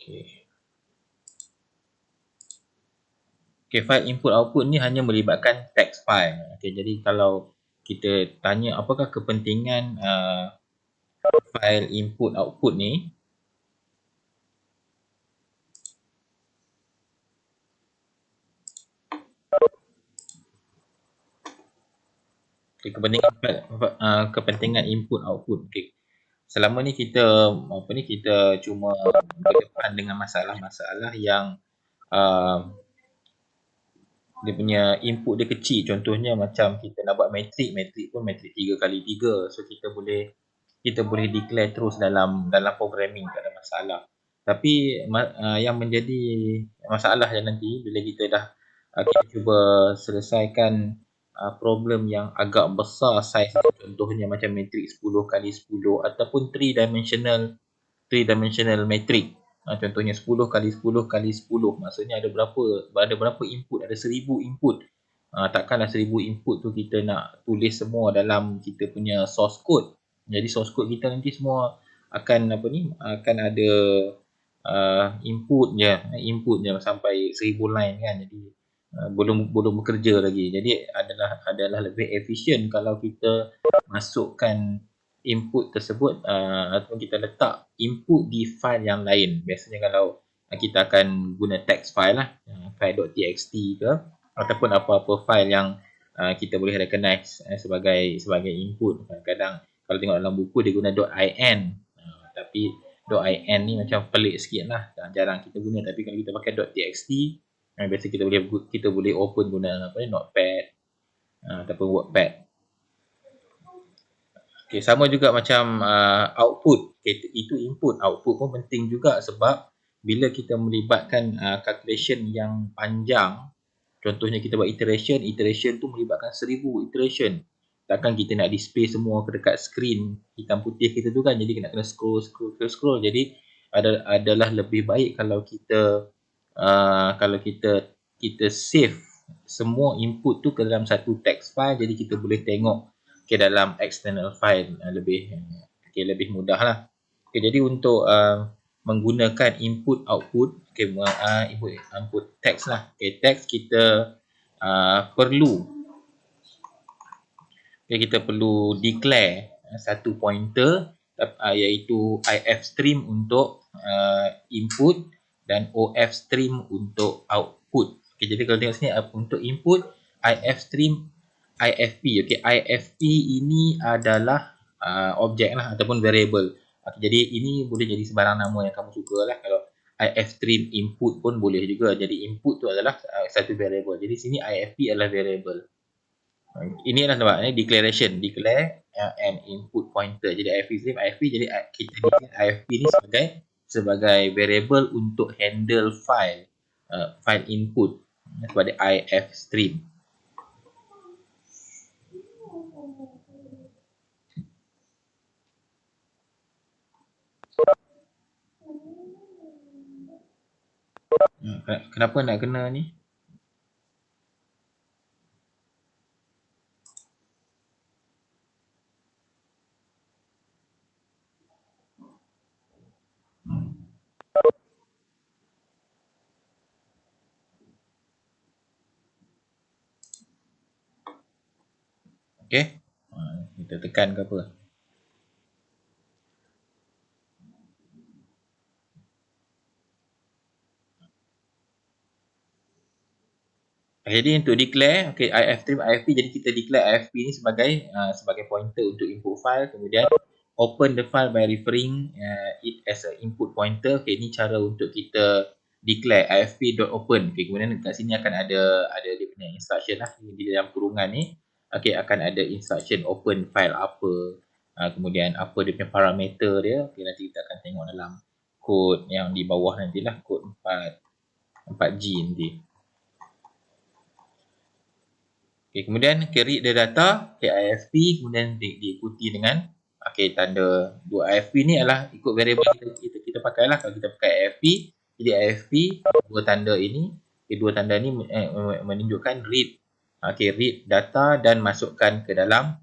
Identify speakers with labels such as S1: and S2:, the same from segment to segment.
S1: Okay, file input output ni hanya melibatkan text file. Okay, jadi kalau kita tanya apakah kepentingan file input output ni, okay, kepentingan input output. Okay. Selama ni kita cuma berdepan dengan masalah-masalah yang dia punya input dia kecil. Contohnya macam kita nak buat matrik pun matrik 3x3. So kita boleh declare terus dalam programming, tak ada masalah. Tapi yang menjadi masalah yang nanti bila kita dah kita cuba selesaikan problem yang agak besar saiz, contohnya macam matrik 10x10 ataupun 3 dimensional matrix. Contohnya 10x10x10, maksudnya ada berapa input, ada 1000 input. Takkanlah 1000 input tu kita nak tulis semua dalam kita punya source code. Jadi source code kita nanti semua akan akan ada input je sampai 1000 line kan. Jadi belum bekerja lagi. Jadi adalah lebih efisien kalau kita masukkan input tersebut ataupun kita letak input di file yang lain. Biasanya kalau kita akan guna text file lah, file.txt ke ataupun apa-apa file yang kita boleh recognize sebagai input. Kadang kalau tengok dalam buku dia guna .in, tapi .in ni macam pelik sikit lah, jarang kita guna. Tapi kalau kita pakai .txt, biasa kita boleh open guna notepad ataupun wordpad. Okay, sama juga macam output. Okay, itu input. Output pun penting juga sebab bila kita melibatkan calculation yang panjang, contohnya kita buat iteration tu melibatkan 1000 iteration. Takkan kita nak display semua ke dekat screen hitam putih kita tu kan, jadi kena scroll. Jadi adalah lebih baik kalau kita save semua input tu ke dalam satu text file, jadi kita boleh tengok dalam external file lebih mudah lah. Jadi untuk menggunakan input output, input text lah. Text kita perlu declare satu pointer iaitu ifstream untuk input dan ofstream untuk output. Jadi kalau tengok sini untuk input ifstream IFP. IFP ini adalah objek lah ataupun variable. Jadi ini boleh jadi sebarang nama yang kamu suka lah. Kalau ifstream input pun boleh juga. Jadi input tu adalah satu variable. Jadi sini IFP adalah variable. Ini adalah nampak declare an input pointer. Jadi IFP jadi kita declare IFP ni sebagai variable untuk handle file input sebagai ifstream. Kenapa nak kena ni? Okay, kita tekan ke apa? Jadi untuk declare, ifstream IFP, jadi kita declare IFP ni sebagai pointer untuk input file, kemudian open the file by referring it as a input pointer. Ini cara untuk kita declare ifp.open. Kemudian kat sini akan ada dia punya instruction lah di dalam kurungan ni. Akan ada instruction open file apa, kemudian apa dia punya parameter dia. Nanti kita akan tengok dalam kod yang di bawah nantilah, kod 4G nanti. Kemudian read the data, IFP, kemudian diikuti dengan tanda dua. IFP ni adalah ikut variable kita pakai lah. Kalau kita pakai IFP, jadi IFP dua tanda ini, dua tanda ni menunjukkan read data dan masukkan ke dalam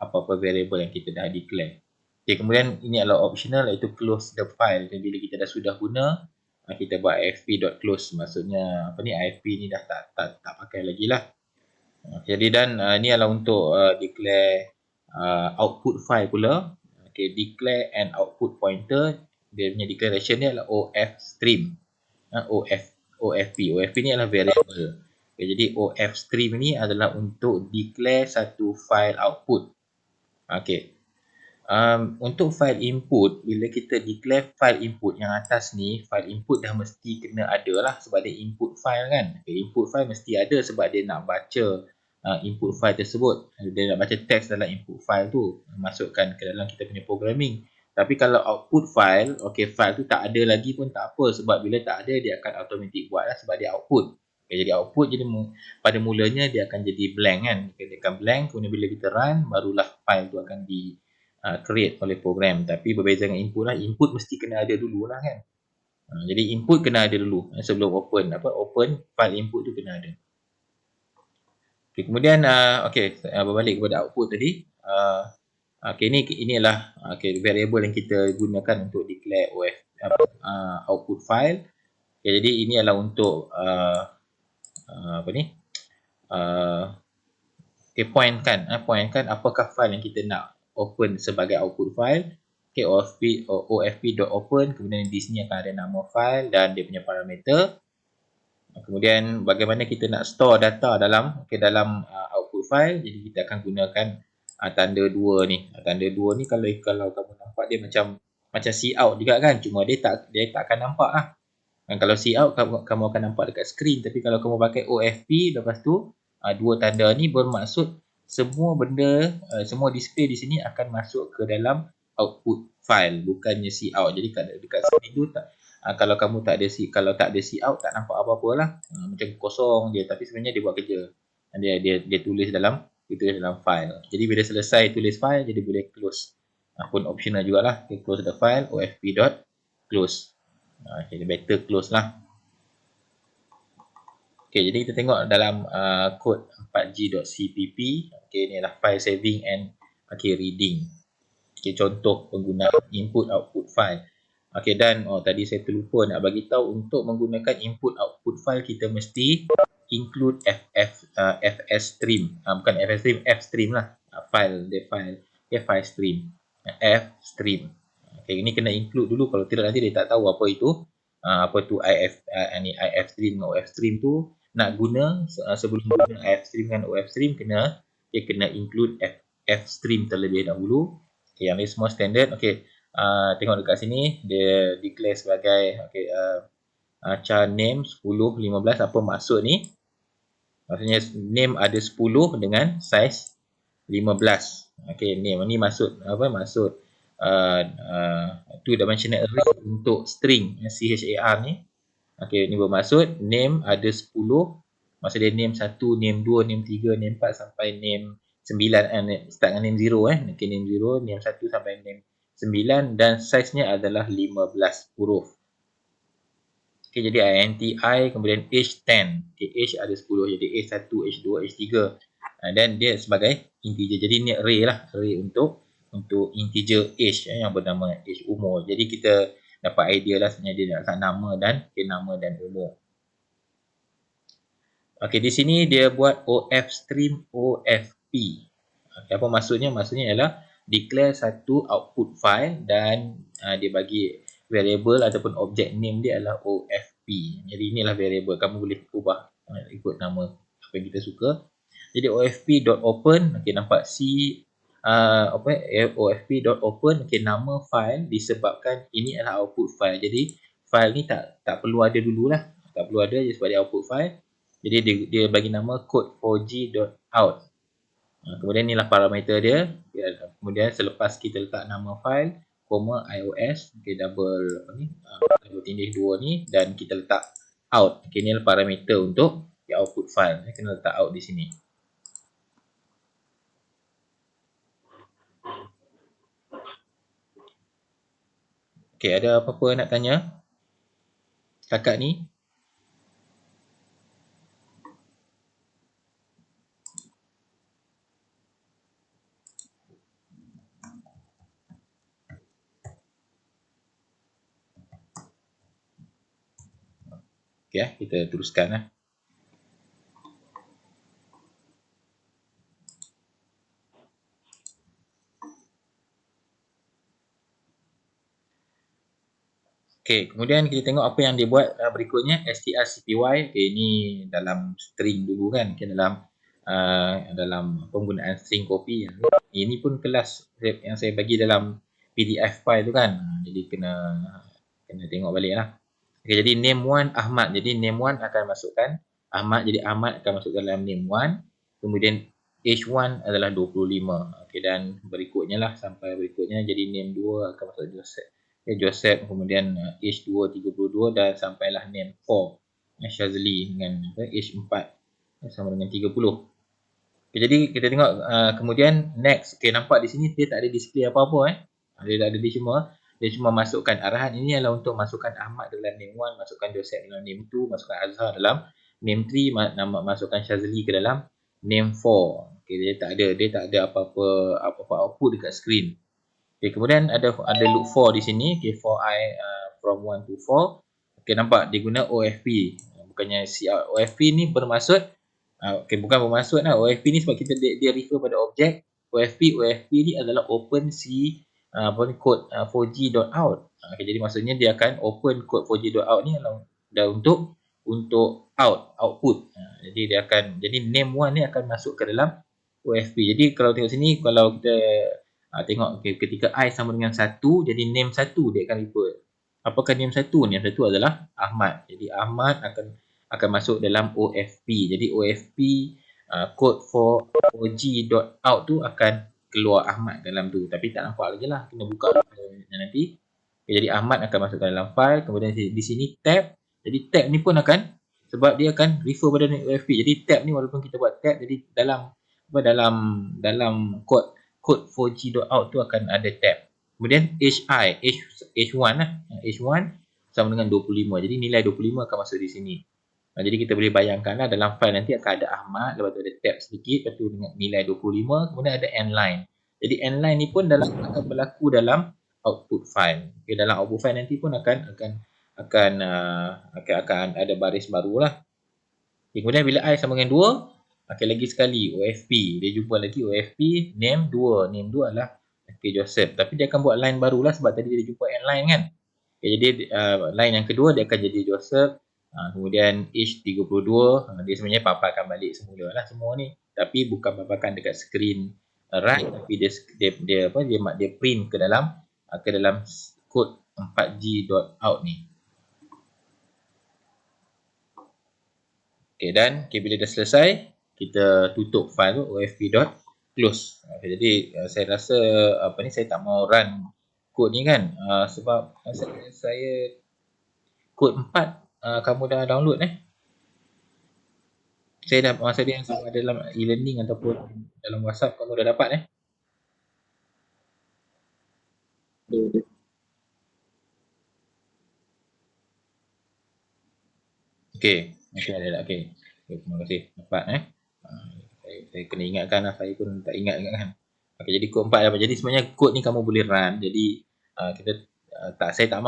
S1: apa-apa variable yang kita dah declare. Okey, kemudian ini adalah optional iaitu close the file. Jadi bila kita dah sudah guna, kita buat ifp.close, maksudnya apa ni, ifp ni dah tak pakai lagi lah. Jadi dan ni adalah untuk declare output file pula. Okey, declare and output pointer, dia punya declaration ni adalah ofstream. OFP ni adalah variable. Okay, jadi ofstream ni adalah untuk declare satu file output. Okey. Untuk file input, bila kita declare file input yang atas ni, file input dah mesti kena ada lah sebab dia input file kan. Okay, input file mesti ada sebab dia nak baca input file tersebut. Dia nak baca teks dalam input file tu, masukkan ke dalam kita punya programming. Tapi kalau output file, okay, file tu tak ada lagi pun tak apa sebab bila tak ada dia akan automatic buat lah sebab dia output. Okay, jadi output jadi pada mulanya dia akan jadi blank kan. Okay, dia akan blank, kemudian bila kita run barulah file tu akan di create oleh program. Tapi berbeza dengan input lah, input mesti kena ada dulu lah kan. Jadi input kena ada dulu sebelum open file input tu kena ada. Okay, kemudian berbalik kepada output tadi. Ini adalah variable yang kita gunakan untuk declare output file. Okay, jadi ini adalah untuk pointkan apakah file yang kita nak open sebagai output file. Okay, ofp.open, kemudian di sini akan ada nama file dan dia punya parameter. Kemudian bagaimana kita nak store data dalam output file. Jadi kita akan gunakan tanda 2 ni. Tanda 2 ni kalau kamu nampak dia macam cout juga kan, cuma dia tak akan nampak lah. Dan kalau cout kamu akan nampak dekat screen, tapi kalau kamu pakai ofp lepas tu dua tanda ni bermaksud semua benda, semua display di sini akan masuk ke dalam output file, bukannya cout. Jadi dekat sini tu kalau kamu tak ada cout tak nampak apa-apa lah, macam kosong je, tapi sebenarnya dia buat kerja. Dia tulis dalam file. Jadi bila selesai tulis file, jadi boleh close. Pun optional jugalah, close the file, ofp.close. Okay, better close lah. Okay, jadi kita tengok dalam kod 4g.cpp. Okay, ni adalah file saving and reading. Okay, contoh penggunaan input output file. Okay, dan tadi saya terlupa nak bagi tahu untuk menggunakan input output file kita mesti include fstream. Bukan fstream, fstream lah. File stream. Fstream. Okay, ini kena include dulu, kalau tidak nanti dia tak tahu apa itu. Apa tu ifstream dengan ofstream tu nak guna. Sebelum guna ifstream dan ofstream kena include fstream terlebih dahulu. Okay, yang ni semua standard. Okay, tengok dekat sini dia declare sebagai char name 10, 15. Apa maksud ni? Maksudnya name ada 10 dengan size 15. Okay, name ni maksud two dimensional array untuk string char ni. Okay, ni bermaksud name ada 10. Maksud dia name 1, name 2, name 3, name 4 sampai name 9, start dengan name 0 Okay, name 0, name 1 sampai name 9 dan size-nya adalah 15 huruf. Okay, jadi int I, kemudian age 10. Okay, age ada 10, jadi age 1, age 2, age 3. Dan dia sebagai integer. Jadi ni array lah, array untuk integer age yang bernama age, umur. Jadi kita dapat idea lah sebenarnya dia nak nama dan umur. Okey, di sini dia buat ofstream ofp. Okay, apa maksudnya? Maksudnya ialah declare satu output file dan dia bagi variable ataupun object name dia adalah ofp. Jadi inilah variable, kamu boleh ubah ikut nama apa yang kita suka. Jadi ofp.open, okey, nampak ofp.open, okey, nama file disebabkan ini adalah output file. Jadi file ni tak perlu ada dululah. Tak perlu ada je sebab dia output file. Jadi dia bagi nama code 4g.out. Kemudian inilah parameter dia. Kemudian selepas kita letak nama file, iOS, okey, double tindih 2 ni dan kita letak out. Okey, inilah parameter untuk output file. Kita kena letak out di sini. Okey, ada apa-apa nak tanya? Kakak ni? Okey, kita teruskan lah. Okey, kemudian kita tengok apa yang dia buat berikutnya, strcpy. Okey, ini dalam string dulu kan, dalam penggunaan string copy. Ini pun kelas yang saya bagi dalam PDF file tu kan. Jadi kena tengok balik lah. Okey, jadi name 1 Ahmad. Jadi name 1 akan masukkan Ahmad, jadi Ahmad akan masuk dalam name 1. Kemudian age 1 adalah 25. Okey, dan berikutnya lah sampai berikutnya, jadi name 2 akan masuk Joseph, kemudian age 2 32 dan sampailah name 4 Shazli dengan age 4 sama dengan 30. Okay, jadi kita tengok kemudian next. Okay, nampak di sini dia tak ada display apa-apa dia tak ada, dia cuma masukkan arahan. Ini adalah untuk masukkan Ahmad dalam name 1, masukkan Joseph dalam name 2, masukkan Azhar dalam name 3, masukkan Shazli ke dalam name 4. Okay, dia tak ada apa-apa output dekat screen. Okay, kemudian ada loop for di sini. Okay, for I from 1 to 4. Okay, nampak dia guna OFP. Bukannya OFP ni bermaksud okay, bukan bermaksud lah. OFP ni sebab dia refer pada objek. OFP ni adalah open C code 4G.out. Okay, jadi maksudnya dia akan open code 4G.out ni dah untuk output. Jadi name 1 ni akan masuk ke dalam OFP. Jadi kalau tengok sini, kalau kita tengok ketika I sama dengan 1, jadi name 1 dia akan refer. Apakah name 1? Name 1 adalah Ahmad. Jadi Ahmad akan masuk dalam OFP. Jadi OFP code for 4G.out tu akan keluar Ahmad dalam tu. Tapi tak nampak lagi lah. Kena buka nanti. Jadi Ahmad akan masuk dalam file. Kemudian di sini tab. Jadi tab ni pun akan, sebab dia akan refer pada OFP. Jadi tab ni walaupun kita buat tab, jadi dalam code 4G.out tu akan ada tab. Kemudian age 1 lah. Age 1 sama dengan 25. Jadi nilai 25 akan masuk di sini. Jadi kita boleh bayangkan lah dalam file nanti akan ada Ahmad, lepas tu ada tab sedikit, lepas tu dengan nilai 25, kemudian ada end line. Jadi end line ni pun akan berlaku dalam output file. Okay, dalam output file nanti pun akan ada baris baru lah. Okay, kemudian bila I sama dengan 2, okay, lagi sekali OFP. Dia jumpa lagi OFP name 2. Name 2 adalah Joseph. Tapi dia akan buat line baru lah sebab tadi dia jumpa end line kan. Okay, jadi line yang kedua dia akan jadi Joseph. Kemudian age 32. Dia sebenarnya paparkan balik semula lah semua ni. Tapi bukan paparkan dekat screen right. Tapi dia print ke dalam code 4G.out ni. Okay, dan bila dah selesai, kita tutup file tu ofp.close. Okay, jadi saya rasa saya tak mau run kod ni kan, sebab saya kod 4 kamu dah download saya dah masa dia sama ada dalam e-learning ataupun dalam WhatsApp kamu dah dapat Okey, ada. Okey. Terima kasih dapat saya kena ingatkan lah, saya pun tak ingat kan. Okey, jadi kod 4 dapat. Jadi sebenarnya kod ni kamu boleh run. Jadi saya tak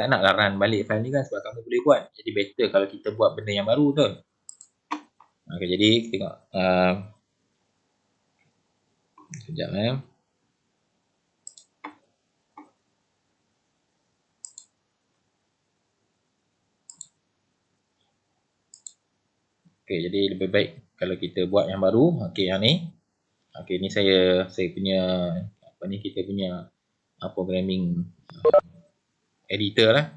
S1: nak lah run balik file ni kan sebab kamu boleh buat. Jadi better kalau kita buat benda yang baru tu. Okey, jadi tengok sekejap Okey, jadi lebih baik kalau kita buat yang baru. Okey, yang ni. Okey, ni saya punya kita punya programming editor lah.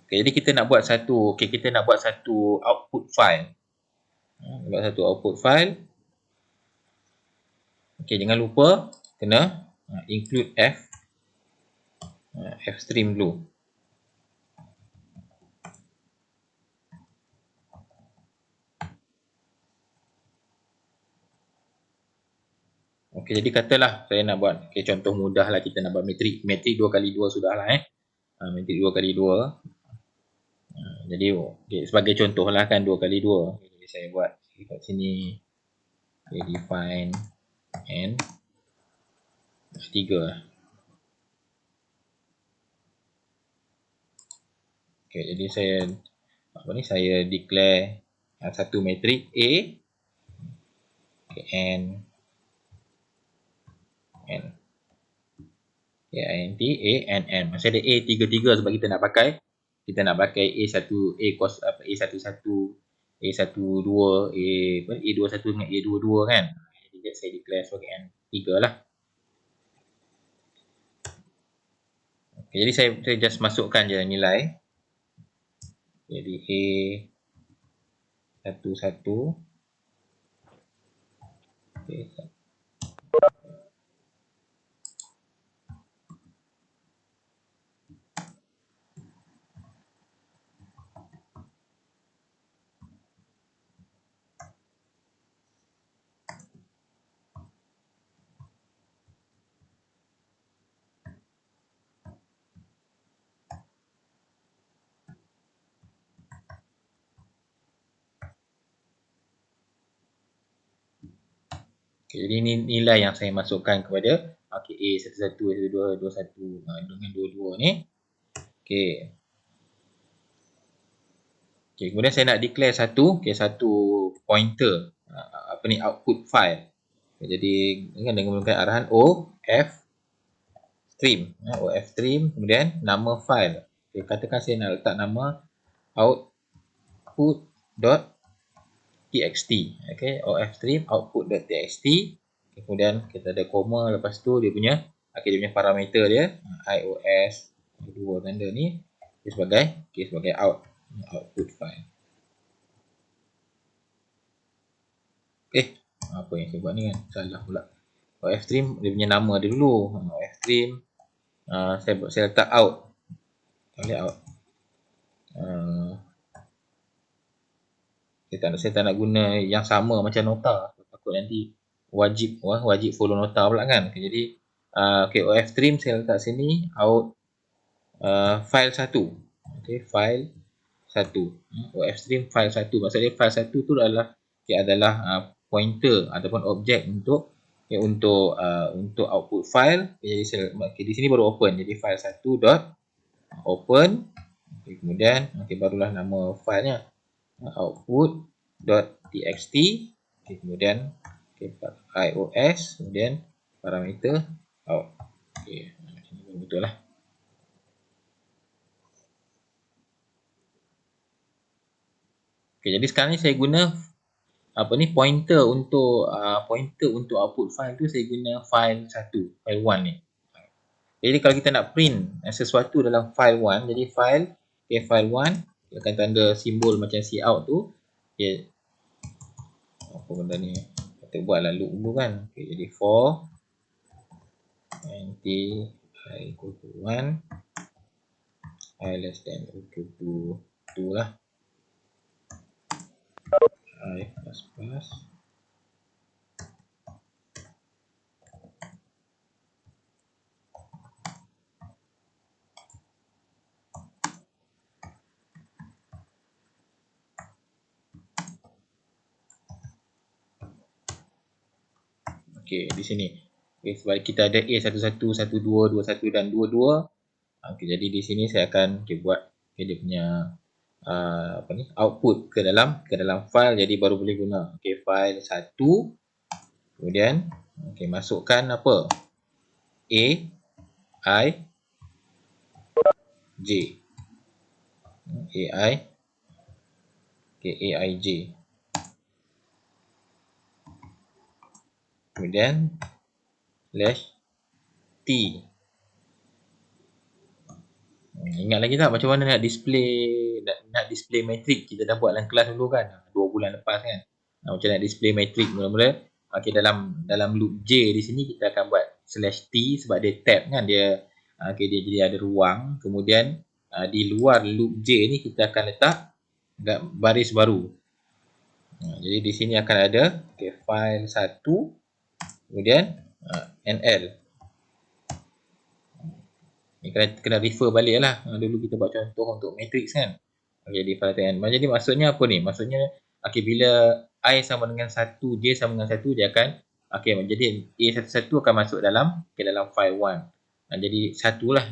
S1: Okay, jadi kita nak buat satu output file. Okay, jangan lupa kena include stream dulu. Okay, jadi katalah saya nak buat contoh mudah lah, kita nak buat matrik 2x2 sudah lah matrik 2x2. Jadi sebagai contoh lah kan 2x2. Jadi saya buat kat sini define n 3 lah. Okay, jadi saya declare satu matrik A, okay, N int A and N. Masih ada A 3 sebab kita nak pakai A1 A cos apa A11 A12 A21 dengan A22 kan. Jadi saya declare sebagai N3 lah. Okay, jadi saya just masukkan je nilai. Jadi A11 okay. Okay, jadi ini nilai yang saya masukkan kepada A11, A12, A21 dengan 22 ni. Okay. Okay, kemudian saya nak declare satu pointer output file. Okay, jadi dengan menggunakan arahan stream, kemudian nama file. Okay, katakan saya nak letak nama output.txt. Okay, stream output.txt. Okay, kemudian kita ada koma, lepas tu dia punya parameter dia iOS dua tanda ni sebagai output file. Apa yang saya buat ni kan, salah pula. Stream dia punya nama dia dulu. Stream saya letak out. Saya tak nak guna yang sama macam nota. Takut nanti wajib follow nota pula kan. Jadi stream saya letak sini out file 1. File 1. stream file 1. Maksudnya file 1 tu adalah pointer ataupun objek untuk output file. Jadi di sini baru open. Jadi file 1 dot open. Kemudian barulah nama filenya output.txt. Kemudian iOS, kemudian parameter out. Macam ni betul lah. Jadi sekarang ni saya guna pointer untuk output file tu, saya guna file 1, file 1 ni. Jadi kalau kita nak print sesuatu dalam file 1, jadi file 1 akan tanda simbol macam cout tu. Apa benda ni, kita buatlah loop dulu kan. Jadi for int i equal to 1, i less than equal to 2 lah. I plus plus. Okay, di sini. Sebab kita ada A11, 12, 21 dan 22. Jadi di sini saya akan buat dia punya output ke dalam file. Jadi baru boleh guna file 1. Kemudian masukkan apa? aij. Kemudian /t. Ingat lagi tak macam mana nak display matrik? Kita dah buat dalam kelas dulu kan, 2 bulan lepas kan. Macam nak display matrik mula-mula. Dalam loop J di sini kita akan buat /t sebab dia tab kan, dia jadi ada ruang. Kemudian di luar loop J ni kita akan letak baris baru. Jadi di sini akan ada file 1, kemudian nl. Ni kena refer balik lah. Dulu kita buat contoh untuk matrix kan. Jadi file n. Jadi maksudnya apa ni? Maksudnya bila I sama dengan 1, J sama dengan 1, dia akan jadi A11 akan masuk dalam file 1. Jadi 1 lah.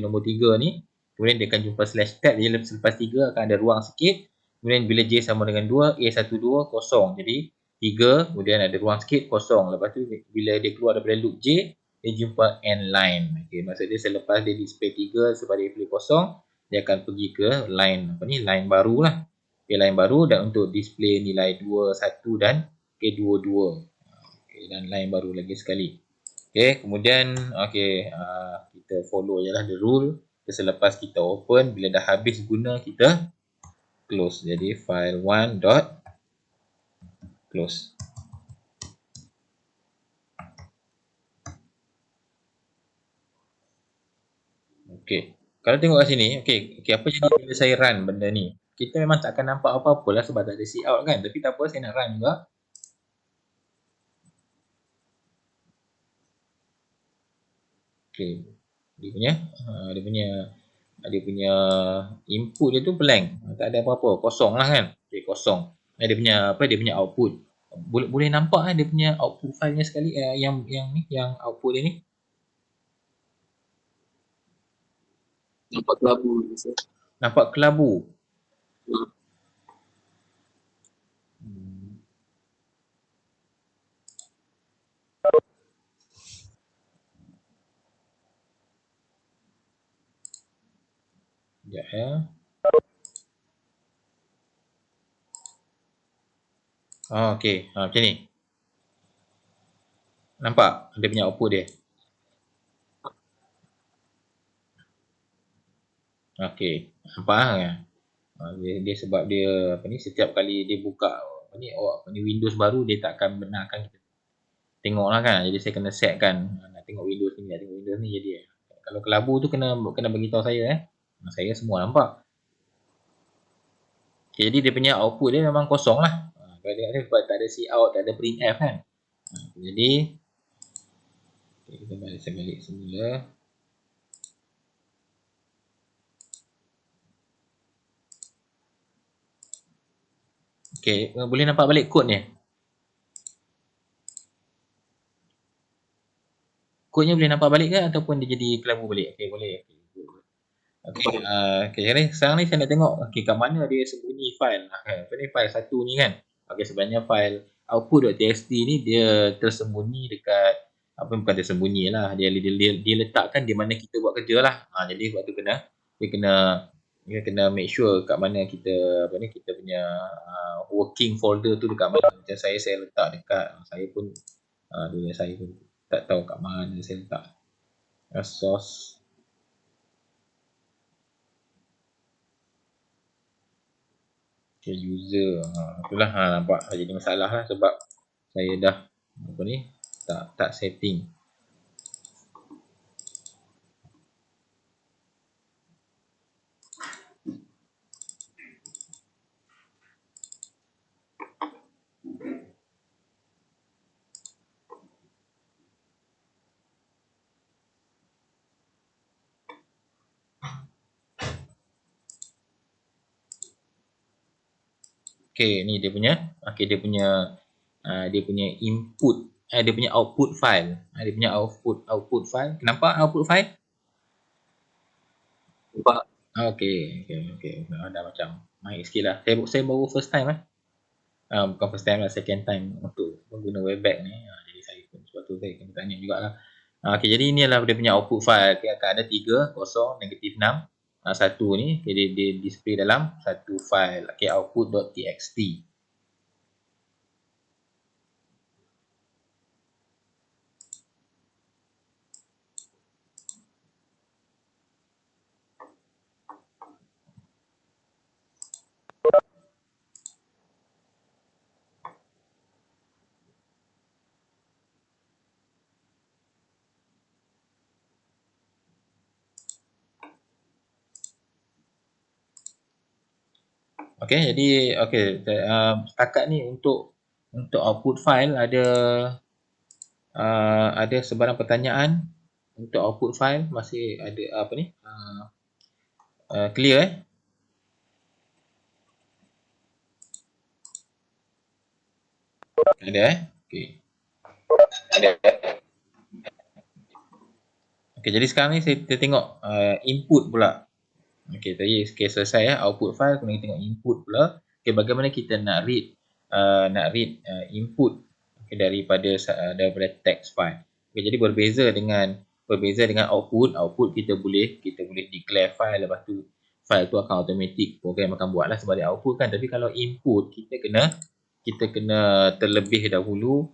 S1: Nombor 3 ni kemudian dia akan jumpa slash tab, jadi selepas 3 akan ada ruang sikit, kemudian bila J sama dengan 2, A12 kosong, jadi 3, kemudian ada ruang sikit kosong, lepas tu bila dia keluar daripada loop J, dia jumpa end line. Okay, maksud dia selepas dia display 3, selepas dia pilih kosong, dia akan pergi ke line, line baru lah. Okay, line baru, dan untuk display nilai 2, 1 dan 2, 2. Okay, dan line baru lagi sekali. Okay, kemudian kita follow je lah the rule. Selepas kita open, bila dah habis guna, kita close. Jadi file 1 dot close. Okay, kalau tengok kat sini, okay, apa jadi bila saya run benda ni? Kita memang tak akan nampak apa-apa lah sebab tak ada cout kan. Tapi tak apa, saya nak run juga. Okay, dia punya input dia tu blank, tak ada apa-apa, kosong lah kan. Okay, kosong. Dia punya output. Boleh nampak kan dia punya output filenya sekali, yang output dia ni.
S2: Nampak kelabu.
S1: Nampak kelabu. Sekejap ya. Okay, macam ni. Nampak dia punya output dia. Okay, nampak kan? Dia sebab dia setiap kali dia buka Windows baru, dia tak akan benarkan kita tengok lah kan. Jadi saya kena set kan, nak tengok Windows ni, jadi kalau kelabu tu kena beritahu saya saya semua nampak. Okay, jadi dia punya output dia memang kosong lah. Kalau tengok ni sebab tak ada cout, tak ada printf kan. Jadi kita balik semula. Okay, boleh nampak balik kod ni. Kodnya boleh nampak balik ke ataupun dia jadi kelabu balik? Okay, boleh. Okay, sekarang ni saya nak tengok kat mana dia sembunyi file. File satu ni kan. Okay, sebenarnya file output.txt ni dia tersembunyi dekat, bukan tersembunyi lah, dia letakkan di mana kita buat kerja lah. Jadi waktu dia kena make sure kat mana kita kita punya working folder tu dekat mana. Macam saya letak dekat, saya pun tak tahu kat mana saya letak source. Okay, user, itulah nampak jadi masalah lah sebab saya dah tak setting. Okay, ni dia punya input, dia punya output file. Dia punya output file. Nampak output file?
S2: Nampak.
S1: Okay. Dah macam main sikit lah. Saya baru first time bukan first time lah, second time untuk mengguna webback ni. Jadi saya pun sebab tu saya kena tanya jugalah. Okay, jadi ni adalah dia punya output file. Okay, akan ada 3, 0, negatif 6. Satu ni, dia display dalam satu file. Okay, output.txt. Okay, jadi setakat ni untuk output file ada sebarang pertanyaan untuk output file. Masih ada clear ada okay. Okay, jadi sekarang ni saya tengok input pula. Okey, tadi selesai ya output file, kemudian kita tengok input pula. Okey, bagaimana kita nak read input daripada text file. Okey, jadi berbeza dengan output. Output kita boleh declare file, lepas tu file tu akan automatic program akan buatlah sebagai output kan. Tapi kalau input kita kena terlebih dahulu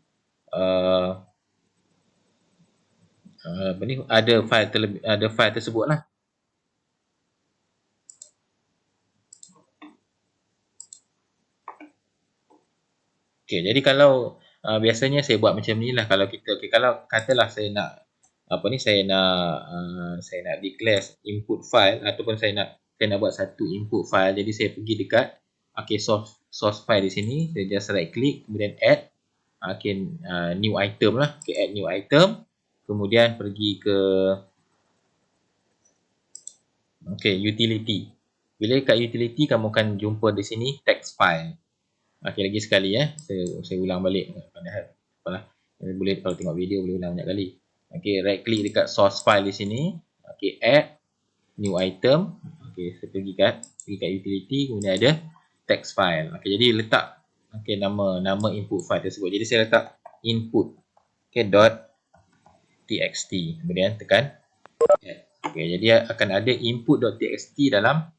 S1: ada file tersebut lah. Okey, jadi kalau biasanya saya buat macam ni lah. Kalau kalau katalah saya nak saya nak declare input file ataupun saya nak buat satu input file. Jadi saya pergi dekat source file di sini, saya just right click, kemudian add new item lah. Add new item, kemudian pergi ke utility. Bila kat utility, kamu akan jumpa di sini text file. Lagi sekali saya ulang balik, padahal apalah, boleh kalau tengok video boleh ulang banyak kali. Right click dekat source file di sini. Add new item. Saya pergi kat utility, kemudian ada text file. Jadi letak nama input file tersebut. Jadi saya letak input .txt, kemudian tekan add. Jadi akan ada input.txt dalam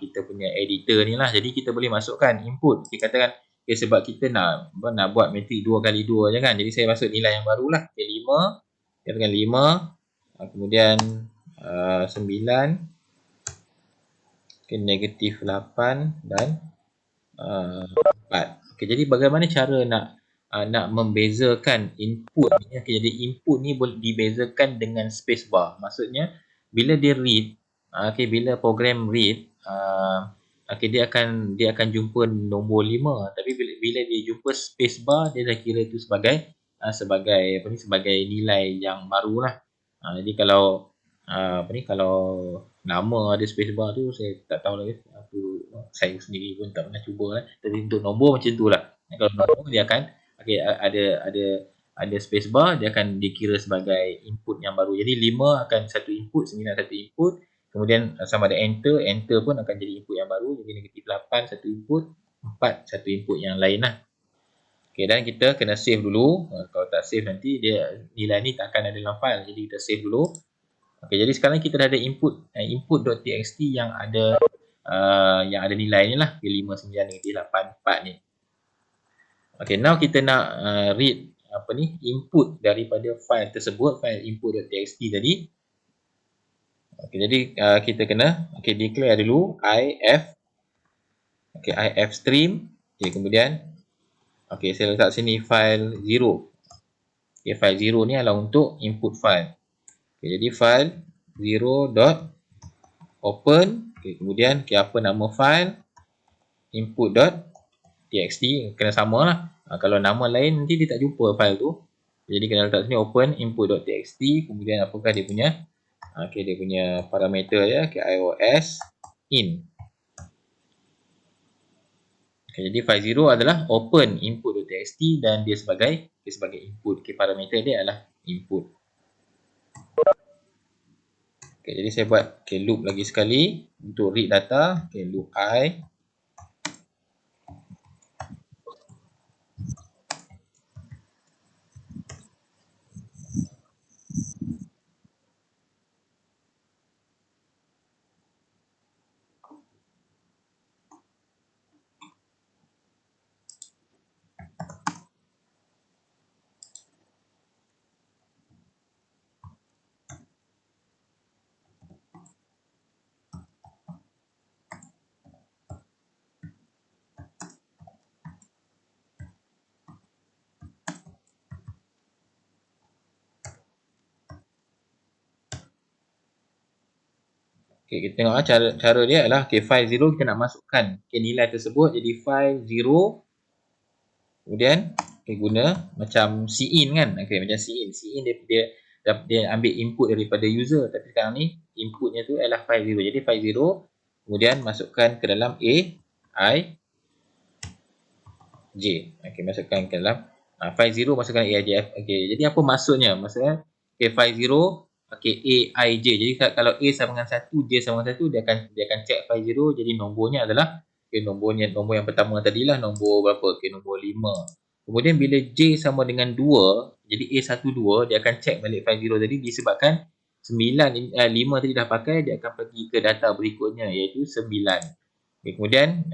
S1: kita punya editor ni lah. Jadi kita boleh masukkan input. Kita katakan sebab kita nak buat matrik 2x2 je kan. Jadi saya masuk nilai yang baru lah. 5, katakan 5, kemudian 9, negatif 8 dan 4. Jadi bagaimana cara nak membezakan input ni? Jadi input ni boleh dibezakan dengan spacebar. Maksudnya bila dia read, bila program read, dia akan jumpa nombor 5, tapi bila dia jumpa spacebar, dia dah kira itu sebagai nilai yang baru lah. Jadi kalau kalau nama ada spacebar tu saya tak tahu lagi. Saya sendiri pun tak pernah cuba Tapi untuk nombor macam tu lah. Kalau nombor dia akan ada spacebar, dia akan dikira sebagai input yang baru. Jadi 5 akan satu input, 9 satu input, kemudian sama ada enter pun akan jadi input yang baru. Jadi negatif 8 satu input, 4 satu input yang lain lah. Dan kita kena save dulu. Kalau tak save nanti nilai ni tak akan ada dalam file. Jadi kita save dulu. Jadi sekarang kita dah ada input.txt yang ada nilai ni lah, 5, 9, negatif 8, 4 ni. Now kita nak read input daripada file tersebut, file input.txt tadi. Jadi kita kena declare dulu if stream. Kemudian saya letak sini file 0. File 0 ni adalah untuk input file. Jadi file 0.open. Kemudian apa nama file? Input.txt. Kena sama lah. Kalau nama lain nanti dia tak jumpa file tu. Jadi kena letak sini open input.txt. Kemudian apakah dia punya parameter ya, iOS in. Jadi file 0 adalah open input.txt dan dia sebagai input. Parameter dia adalah input. Jadi saya buat loop lagi sekali untuk read data. Loop I. Kita tengok cara dia adalah file 0 kita nak masukkan nilai tersebut jadi file 0, kemudian guna macam cin kan. Macam cin dia ambil input daripada user, tapi sekarang ni inputnya tu adalah file 0. Jadi file 0 kemudian masukkan ke dalam aij. Masukkan ke dalam file 0, masukkan aij. Jadi apa maksudnya? Maksudnya file 0 okey, A, I, J. Jadi kalau A sama dengan 1, J sama dengan 1, dia akan check file 0. Jadi nombornya adalah, okey, nombor yang pertama tadilah nombor berapa? Okey, nombor 5. Kemudian bila J sama dengan 2, jadi A12, dia akan check balik file 0 tadi, disebabkan 5 tadi dah pakai, dia akan pergi ke data berikutnya iaitu 9. Okay, kemudian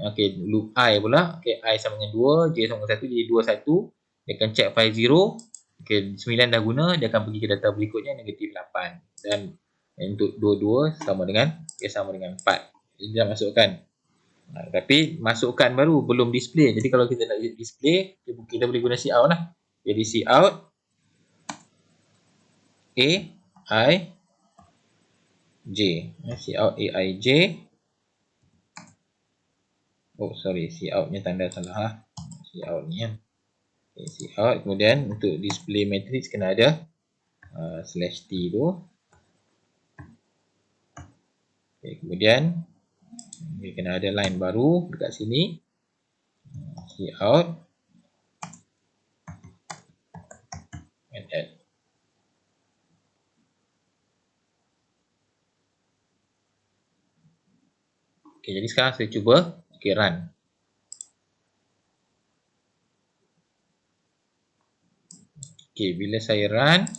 S1: loop I pula, I sama dengan 2, J sama dengan 1, jadi 21. Dia akan check file 0. 9 dah guna, dia akan pergi ke data berikutnya negatif 8. Dan untuk 22 sama dengan 4. Jadi dah masukkan. Tapi masukkan baru, belum display. Jadi kalau kita nak display, kita boleh guna cout lah. Jadi cout A, I, J. Cout A, I, J. Oh sorry, cout nya tanda salah. Cout ni kan. Cout. Kemudian untuk display matrix kena ada /t tu. Kemudian kena ada line baru dekat sini. Cout and add. Jadi sekarang saya cuba run. Bila saya run,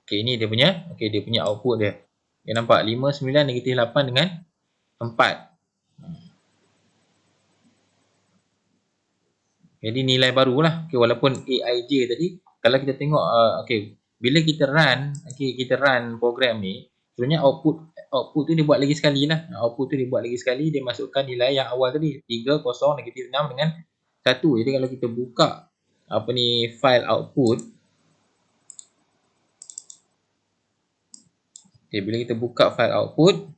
S1: ini dia punya, dia punya output dia. Dia nampak 5, 9, negatif 8 dengan 4. Jadi nilai barulah. Walaupun AIJ tadi, kalau kita tengok, bila kita run program ni, sebenarnya output tu dia buat lagi sekali lah. Dia masukkan nilai yang awal tadi, 3, 0, negatif 6 dengan 1. Jadi kalau kita buka file output, bila kita buka file output,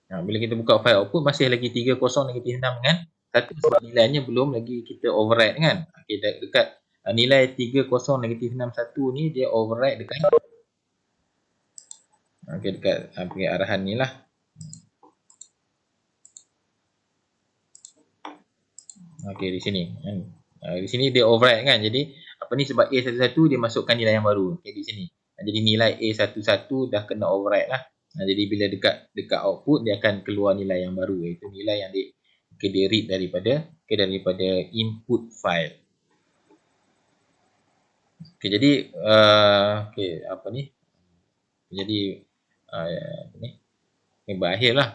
S1: bila kita buka file output, masih lagi 3, 0, negatif 6 dengan 1 sebab nilainya belum lagi kita override kan. Dekat nilai 3, 0, negatif 6, 1 ni dia override dekat dekat arahan ni lah. Di sini kan. Di sini dia override kan. Jadi sebab A11 dia masukkan nilai yang baru di sini. Jadi nilai A11 dah kena override lah. Jadi bila dekat output dia akan keluar nilai yang baru, iaitu nilai yang dia read daripada input file. Jadi berakhirlah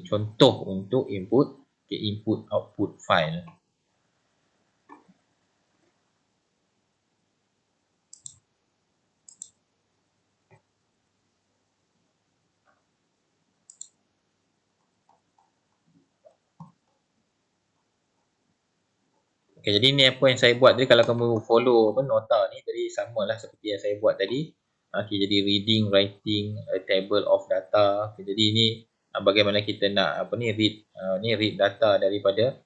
S1: contoh untuk input output file. Jadi ni apa yang saya buat tadi. Kalau kamu follow nota ni tadi, samalah seperti yang saya buat tadi. Jadi reading, writing, a table of data. Jadi ni bagaimana kita nak read data daripada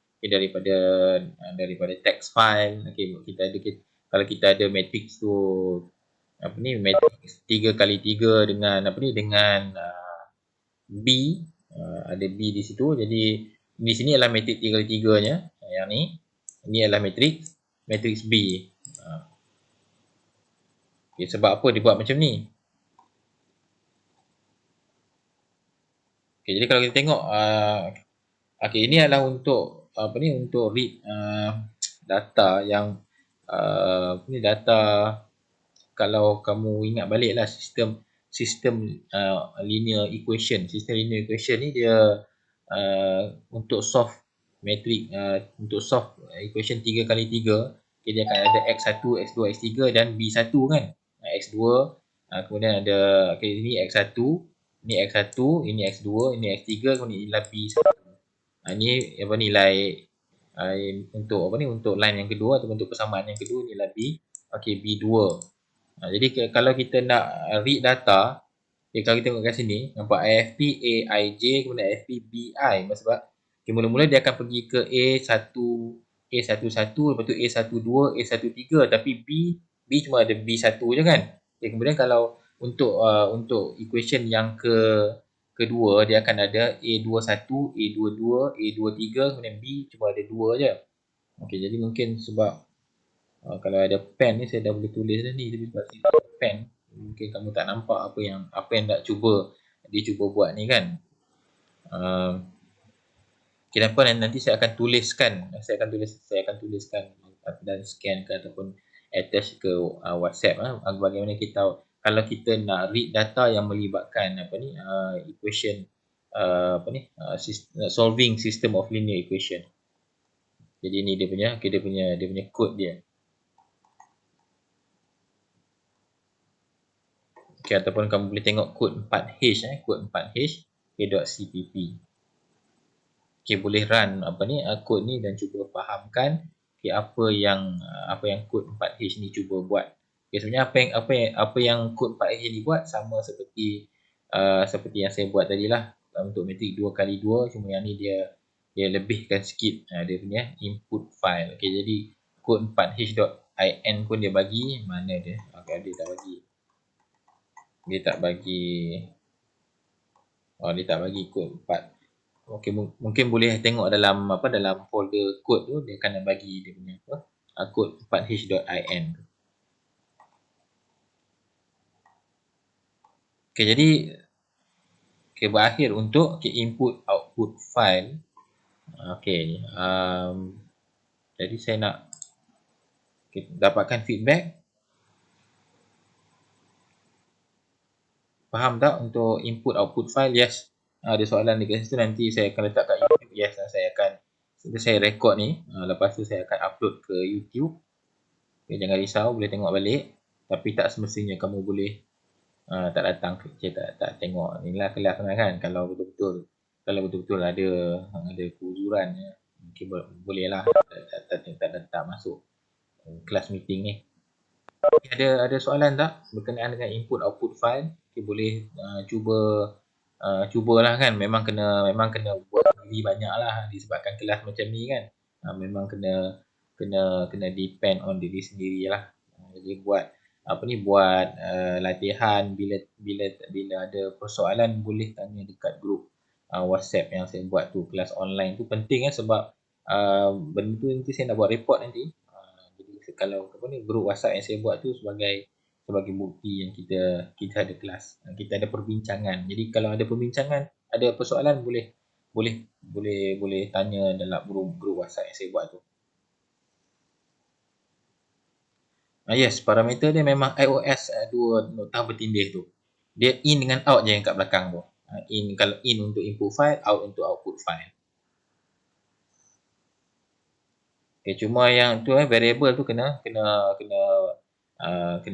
S1: text file. Kalau kita ada matrix tu, matrix 3x3 dengan B, ada B di situ. Jadi di sini adalah matrix 3x3 nya. Yang ni adalah matrix B. Sebab apa dia buat macam ni? Jadi kalau kita tengok, ini adalah untuk untuk read data yang data. Kalau kamu ingat balik lah sistem linear equation. Sistem linear equation ni dia untuk solve matrix, untuk solve equation 3x3, dia akan ada X1, X2, X3 dan B1 kan. X2, kemudian ada ini X1, ini X1, ini X2, ini X3, kemudian inilah B1. Ini nilai untuk line yang kedua atau untuk persamaan yang kedua, inilah B2. Jadi kalau kita nak read data, kalau kita tengok kat sini, nampak AFP AIJ, kemudian AFP BI. Sebab mula-mula dia akan pergi ke A11, lepas tu A12, A13, tapi B cuma ada B1 je kan. Kemudian kalau untuk equation yang kedua dia akan ada A21, A22, A23, kemudian B cuma ada 2 je. Okey, jadi mungkin sebab kalau ada pen ni saya dah boleh tulis dah ni, tapi sebab saya tak ada pen, mungkin kamu tak nampak apa yang nak dia cuba buat ni kan. Okay, kenapa nanti saya akan tuliskan dan scan ke ataupun attach ke WhatsApp bagaimana kita kalau kita nak read data yang melibatkan equation solving system of linear equation. Jadi ni dia punya code dia. Okay, ataupun kamu boleh tengok kod 4H kod 4H .cpp. Okay, boleh run kod ni dan cuba fahamkan apa yang kod 4H ni cuba buat. Okay, sebenarnya apa yang kod 4H ni buat sama seperti yang saya buat tadi lah untuk matrik 2x2, cuma yang ni dia lebihkan sikit dia punya input file. Okay, jadi kod 4h.in pun dia bagi mana dia. Okay, dia tak bagi kod 4. Okey, mungkin boleh tengok dalam folder kod tu, dia akan bagi dia punya kod 4h.in. Okey, jadi berakhir untuk input output file. Okey, jadi saya nak dapatkan feedback. Faham tak untuk input output file? Yes. Ada soalan dekat situ, nanti saya akan letak kat YouTube. Yes, saya record ni, lepas tu saya akan upload ke YouTube. Okay, jangan risau, boleh tengok balik. Tapi tak semestinya kamu boleh tak datang kerja, tak tengok. Inilah kelas kan. Kalau betul-betul ada kehuzuran, mungkin boleh lah tak masuk kelas meeting ni. Ada soalan tak berkenaan dengan input output file? Okay, boleh cubalah kan. Memang kena buat sendiri banyak lah disebabkan kelas macam ni kan. Memang kena depend on diri sendiri lah. Jadi buat latihan, bila ada persoalan boleh tanya dekat grup WhatsApp yang saya buat tu, kelas online tu penting sebab benda tu nanti saya nak buat report nanti. Jadi kalau grup WhatsApp yang saya buat tu sebagai bukti yang kita ada kelas, kita ada perbincangan. Jadi kalau ada perbincangan, ada persoalan boleh tanya dalam grup WhatsApp yang saya buat tu. Yes, parameter dia memang iOS 2 notah bertindih tu. Dia in dengan out je yang kat belakang tu. Kalau in untuk input file, out untuk output file. Okay, cuma yang tu variable tu kena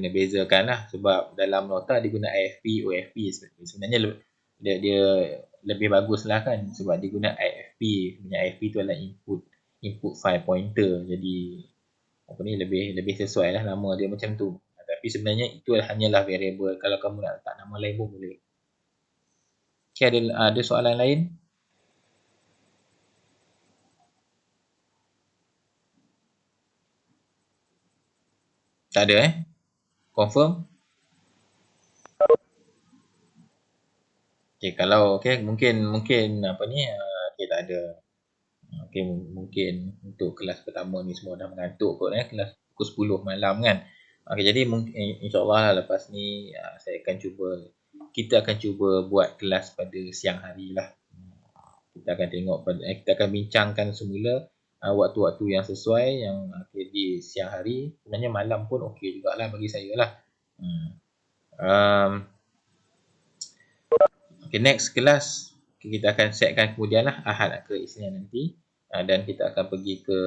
S1: bezakan lah, sebab dalam nota dia guna IFP, OFP. Sebenarnya dia lebih bagus lah kan, sebab dia guna IFP. IFP tu adalah input file pointer. Jadi lebih sesuai lah nama dia macam tu. Tapi sebenarnya itu hanyalah variable. Kalau kamu nak letak nama lain pun boleh. Okay, ada soalan lain? Tak ada confirm? Okay, kalau mungkin tak ada. Okay, mungkin untuk kelas pertama ni semua dah mengantuk kot kelas pukul 10 malam kan. Okay, jadi insyaAllah lepas ni kita akan cuba buat kelas pada siang hari lah. Kita akan bincangkan semula waktu-waktu yang sesuai, yang di siang hari. Sebenarnya malam pun okey jugalah bagi saya lah. Okay, next kelas kita akan setkan kemudian lah, Ahad ke Isnin nanti. Dan kita akan pergi ke,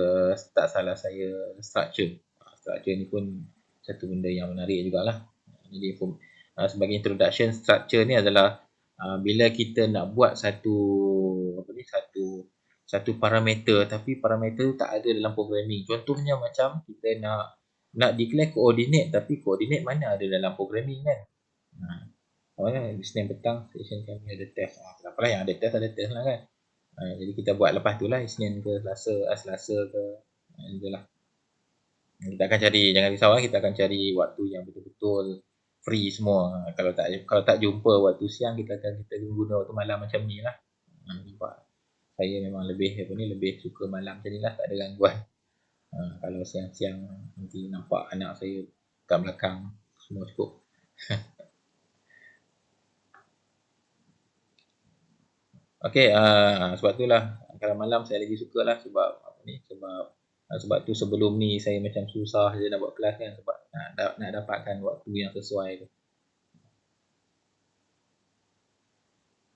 S1: tak salah saya, structure. Structure ni pun satu benda yang menarik jugalah. Jadi sebagai introduction, structure ni adalah bila kita nak buat satu parameter, tapi parameter tu tak ada dalam programming. Contohnya macam kita nak declare coordinate, tapi coordinate mana ada dalam programming kan. Isnin petang session kami ada test. Tak apalah, yang ada test lah kan. Jadi kita buat lepas tu lah, Isnin ke Selasa ke, itulah. Kita akan cari, jangan risau kita akan cari waktu yang betul-betul free semua. Kalau tak jumpa waktu siang, kita guna waktu malam macam ni lah. Nampak? Saya memang lebih suka malam macam ni lah, tak ada gangguan. Kalau siang-siang nanti nampak anak saya kat belakang, semua cukup. Okey, sebab itulah kalau malam saya lagi suka lah, sebab tu sebelum ni saya macam susah je nak buat kelas kan, sebab nak dapatkan waktu yang sesuai tu.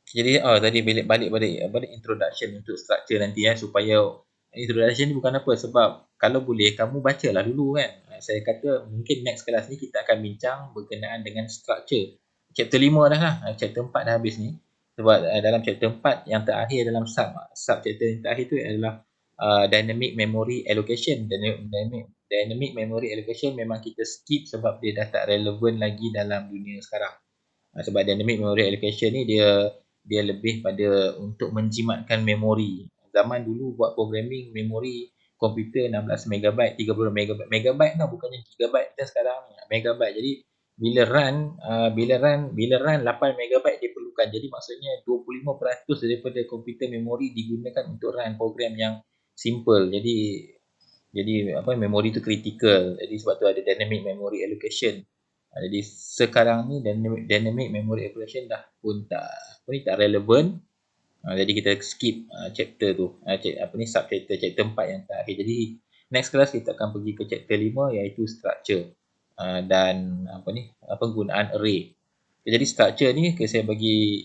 S1: Jadi tadi balik pada introduction untuk structure nanti supaya introduction ni bukan apa, sebab kalau boleh kamu bacalah dulu kan. Saya kata mungkin next kelas ni kita akan bincang berkenaan dengan structure. Chapter 5 dah lah, chapter 4 dah habis ni. Sebab dalam chapter 4 yang terakhir dalam sub chapter yang terakhir tu adalah dynamic memory allocation. Dynamic memory allocation memang kita skip sebab dia dah tak relevan lagi dalam dunia sekarang. Sebab dynamic memory allocation ni dia lebih pada untuk menjimatkan memori. Zaman dulu buat programming memori komputer 16 MB, 30 MB. Megabyte tau, bukannya gigabyte kita sekarang. Megabyte. Jadi bila run 8 MB diperlukan. Jadi maksudnya 25% daripada komputer memori digunakan untuk run program yang simple. Jadi memori tu critical. Jadi sebab tu ada dynamic memory allocation. Jadi sekarang ni dynamic memory allocation dah pun tak relevan. Jadi kita skip chapter tu. Subchapter chapter 4 yang terakhir. Jadi next class kita akan pergi ke chapter 5 iaitu structure dan penggunaan array. Jadi structure ni saya bagi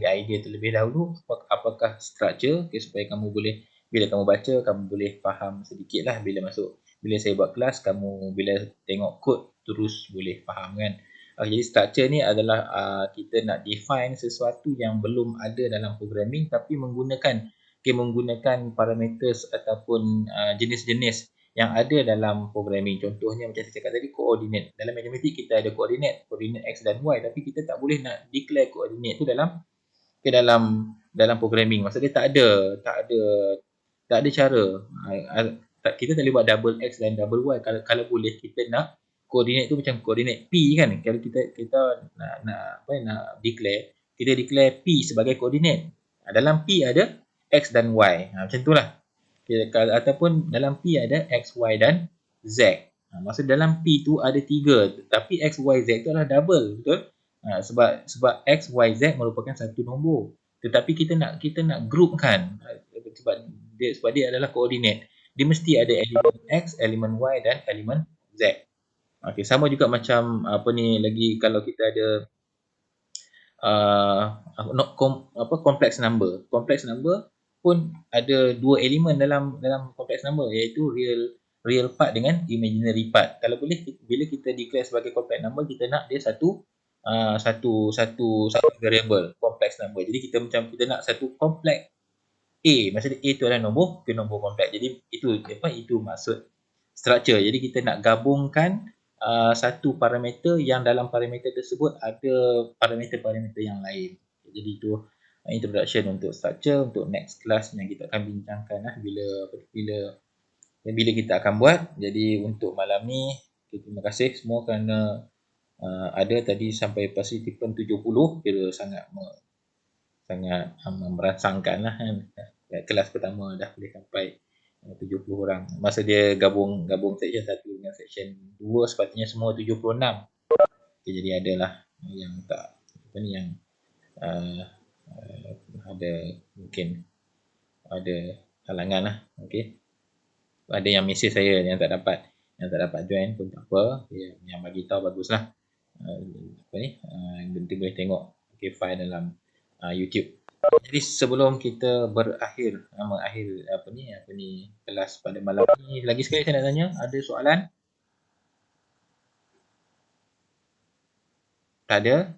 S1: idea terlebih dahulu apakah structure supaya kamu boleh, bila kamu baca kamu boleh faham sedikitlah, bila saya buat kelas kamu bila tengok kod terus boleh faham kan. Jadi structure ni adalah kita nak define sesuatu yang belum ada dalam programming tapi menggunakan parameters ataupun jenis-jenis yang ada dalam programming. Contohnya macam saya cakap tadi, koordinat. Dalam matematik kita ada koordinat X dan Y, tapi kita tak boleh nak declare koordinat tu dalam programming. Maksudnya tak ada cara. Kita tak boleh buat double X dan double Y. Kalau boleh kita nak koordinat tu macam koordinat P kan. Kalau kita nak declare, kita declare P sebagai koordinat. Dalam P ada X dan Y. Macam itulah. Ataupun dalam P ada X, Y dan Z. Maksud dalam P tu ada 3, tapi X, Y, Z tu adalah double, betul? Sebab X, Y, Z merupakan satu nombor. Tetapi kita nak groupkan sebab dia adalah koordinat. Dia mesti ada elemen X, elemen Y dan elemen Z. Okey, sama juga macam lagi kalau kita ada complex number. Complex number pun ada dua elemen dalam complex number, iaitu real part dengan imaginary part. Kalau boleh bila kita declare sebagai complex number, kita nak dia satu variable complex number. Jadi kita nak satu complex A, maksudnya A tu adalah nombor kompleks. Jadi itu maksud structure. Jadi kita nak gabungkan satu parameter yang dalam parameter tersebut ada parameter-parameter yang lain. Jadi itu introduction untuk structure. Untuk next class yang kita akan bincangkan bila kita akan buat. Jadi untuk malam ni, terima kasih semua kerana ada tadi sampai participant 70. Kira sangat merangsangkan lah kan. Kelas pertama dah boleh sampai 70 orang. Masa dia gabung section 1 dengan section 2 sepatutnya semua 76. Okay, jadi adalah yang tak yang ada mungkin ada halangan lah. Okey. Ada yang mesej saya yang tak dapat join pun tak apa. Yang bagi tahu baguslah. Nanti boleh tengok file dalam YouTube. Jadi sebelum kita mengakhir kelas pada malam ni, lagi sekali saya nak tanya, ada soalan? Tak ada?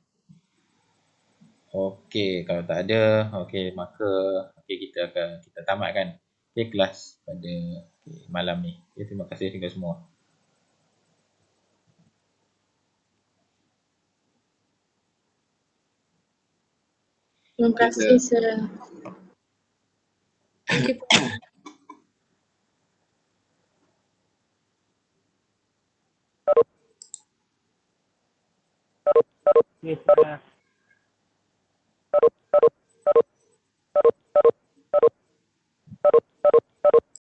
S1: Okey, kalau tak ada, maka kita tamatkan kelas pada malam ni. Terima kasih kepada semua.
S3: Terima kasih, Sir. Thank you.
S4: Okay, Sarah.